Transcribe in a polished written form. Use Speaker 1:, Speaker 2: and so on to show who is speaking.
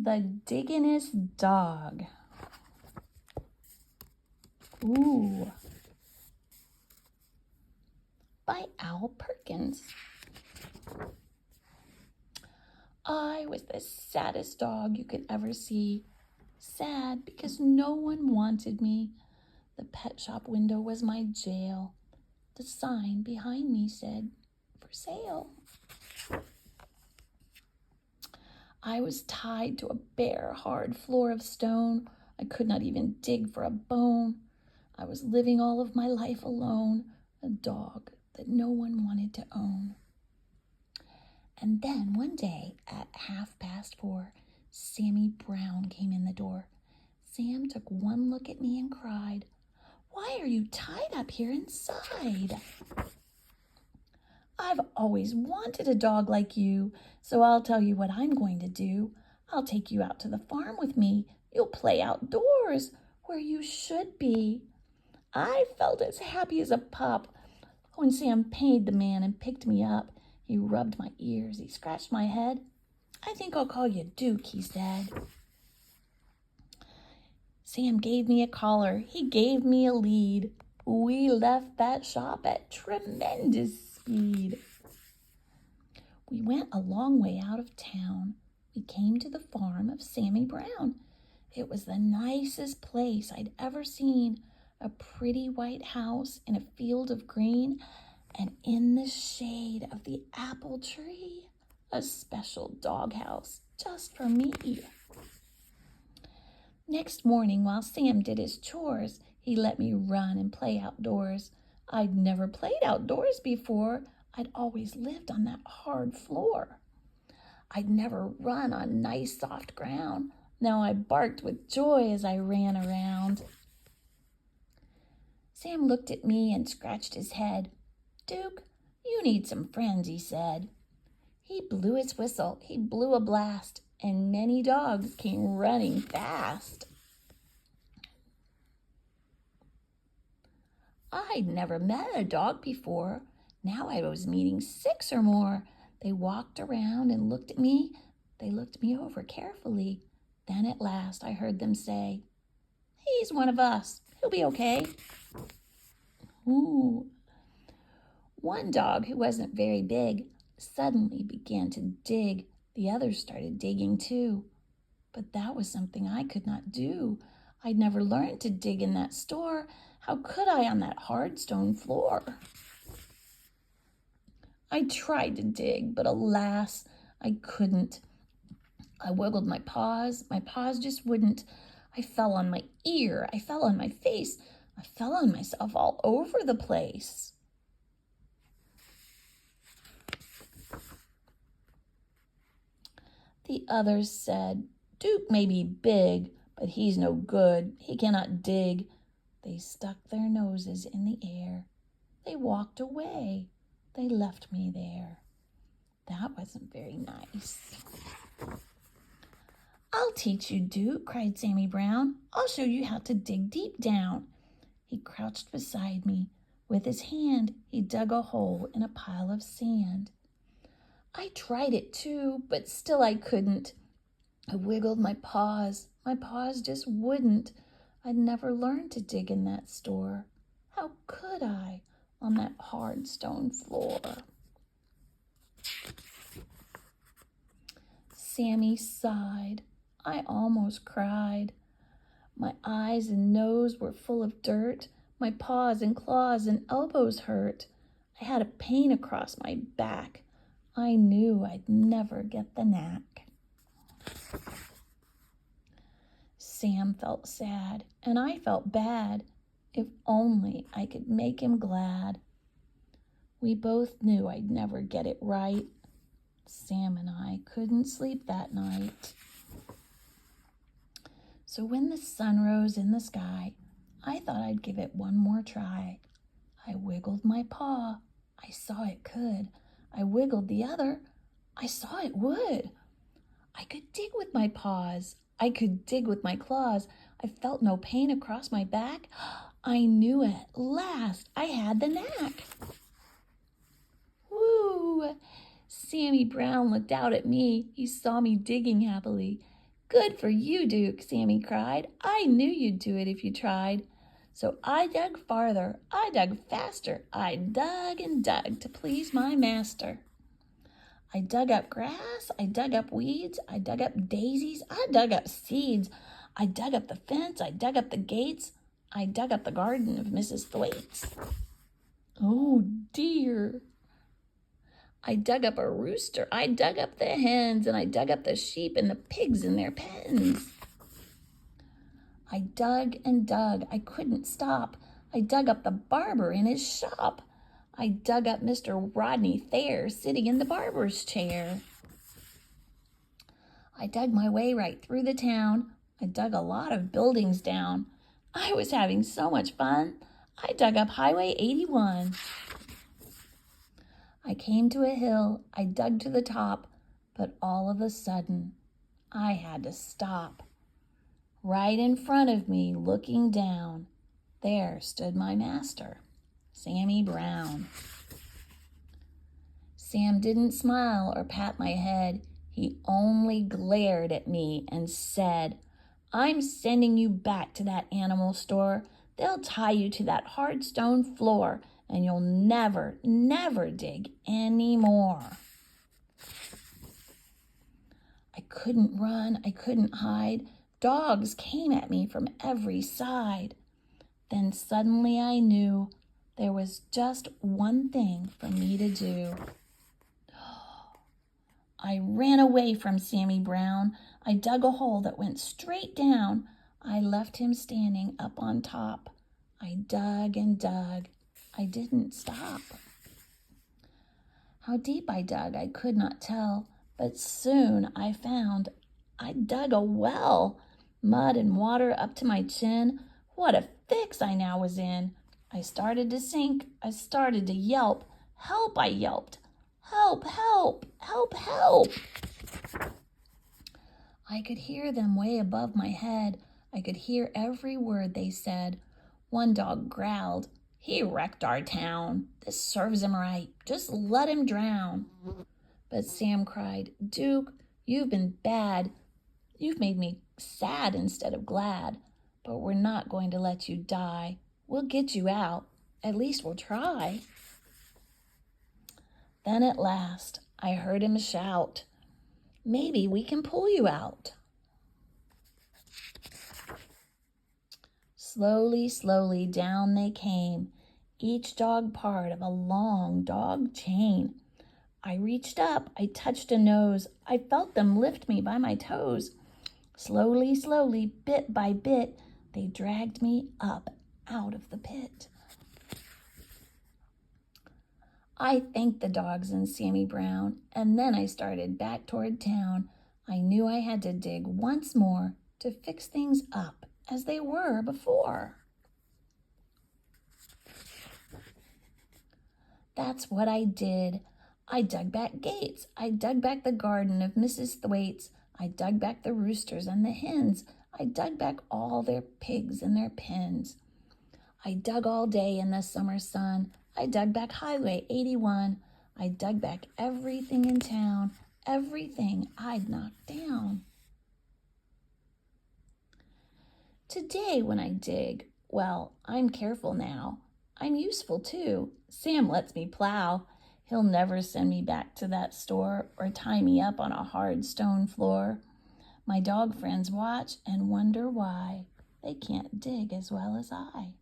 Speaker 1: The Digging-est Dog. Ooh. By Al Perkins. I was the saddest dog you could ever see. Sad because no one wanted me. The pet shop window was my jail. The sign behind me said, "For sale." I was tied to a bare, hard floor of stone. I could not even dig for a bone. I was living all of my life alone, a dog that no one wanted to own. And then one day at 4:30, Sammy Brown came in the door. Sam took one look at me and cried, "Why are you tied up here inside?" "I've always wanted a dog like you, so I'll tell you what I'm going to do. I'll take you out to the farm with me. You'll play outdoors, where you should be." I felt as happy as a pup. When Sam paid the man and picked me up, he rubbed my ears, he scratched my head. "I think I'll call you Duke," he said. Sam gave me a collar, he gave me a lead. We left that shop at tremendous speed. We went a long way out of town. We came to the farm of Sammy Brown. It was the nicest place I'd ever seen. A pretty white house in a field of green, and in the shade of the apple tree, a special doghouse just for me. Next morning, while Sam did his chores, he let me run and play outdoors. I'd never played outdoors before. I'd always lived on that hard floor. I'd never run on nice, soft ground. Now I barked with joy as I ran around. Sam looked at me and scratched his head. "Duke, you need some friends," he said. He blew his whistle, he blew a blast, and many dogs came running fast. I'd never met a dog before. Now I was meeting 6 or more. They walked around and looked at me. They looked me over carefully. Then at last I heard them say, "He's one of us. He'll be okay." Ooh. One dog who wasn't very big suddenly began to dig. The others started digging too. But that was something I could not do. I'd never learned to dig in that store. How could I on that hard stone floor? I tried to dig, but alas, I couldn't. I wiggled my paws just wouldn't. I fell on my ear, I fell on my face, I fell on myself all over the place. The others said, "Duke may be big, but he's no good. He cannot dig." They stuck their noses in the air. They walked away. They left me there. That wasn't very nice. "I'll teach you, Duke," cried Sammy Brown. "I'll show you how to dig deep down." He crouched beside me. With his hand, he dug a hole in a pile of sand. I tried it too, but still I couldn't. I wiggled my paws just wouldn't. I'd never learned to dig in that store. How could I on that hard stone floor? Sammy sighed. I almost cried. My eyes and nose were full of dirt. My paws and claws and elbows hurt. I had a pain across my back. I knew I'd never get the knack. Sam felt sad, and I felt bad. If only I could make him glad. We both knew I'd never get it right. Sam and I couldn't sleep that night. So when the sun rose in the sky, I thought I'd give it one more try. I wiggled my paw. I saw it could. I wiggled the other. I saw it would. I could dig with my paws. I could dig with my claws. I felt no pain across my back. I knew at last I had the knack. Woo! Sammy Brown looked out at me. He saw me digging happily. Good for you, Duke, Sammy cried. I knew you'd do it if you tried. So I dug farther, I dug faster, I dug and dug to please my master. I dug up grass, I dug up weeds, I dug up daisies, I dug up seeds. I dug up the fence, I dug up the gates, I dug up the garden of Mrs. Thwaites. Oh dear. I dug up a rooster, I dug up the hens, and I dug up the sheep and the pigs in their pens. I dug and dug, I couldn't stop. I dug up the barber in his shop. I dug up Mr. Rodney Thayer sitting in the barber's chair. I dug my way right through the town. I dug a lot of buildings down. I was having so much fun. I dug up Highway 81. I came to a hill. I dug to the top, but all of a sudden, I had to stop. Right in front of me, looking down, there stood my master, Sammy Brown. Sam didn't smile or pat my head. He only glared at me and said, I'm sending you back to that animal store. They'll tie you to that hard stone floor, and you'll never, never dig anymore. I couldn't run, I couldn't hide. Dogs came at me from every side. Then suddenly I knew there was just one thing for me to do. I ran away from Sammy Brown. I dug a hole that went straight down. I left him standing up on top. I dug and dug. I didn't stop. How deep I dug, I could not tell, but soon I found I'd dug a well. Mud and water up to my chin. What a fix I now was in. I started to sink. I started to yelp. Help, I yelped. Help, help, help, help. I could hear them way above my head. I could hear every word they said. One dog growled, He wrecked our town. This serves him right. Just let him drown. But Sam cried, Duke, you've been bad. You've made me sad instead of glad. But we're not going to let you die. We'll get you out. At least we'll try. Then at last, I heard him shout, Maybe we can pull you out. Slowly, slowly down they came, each dog part of a long dog chain. I reached up, I touched a nose, I felt them lift me by my toes. Slowly, slowly, bit by bit, they dragged me up out of the pit. I thanked the dogs and Sammy Brown, and then I started back toward town. I knew I had to dig once more to fix things up as they were before. That's what I did. I dug back gates. I dug back the garden of Mrs. Thwaites. I dug back the roosters and the hens. I dug back all their pigs and their pens. I dug all day in the summer sun. I dug back Highway 81. I dug back everything in town, everything I'd knocked down. Today when I dig, well, I'm careful now. I'm useful too. Sam lets me plow. He'll never send me back to that store or tie me up on a hard stone floor. My dog friends watch and wonder why they can't dig as well as I.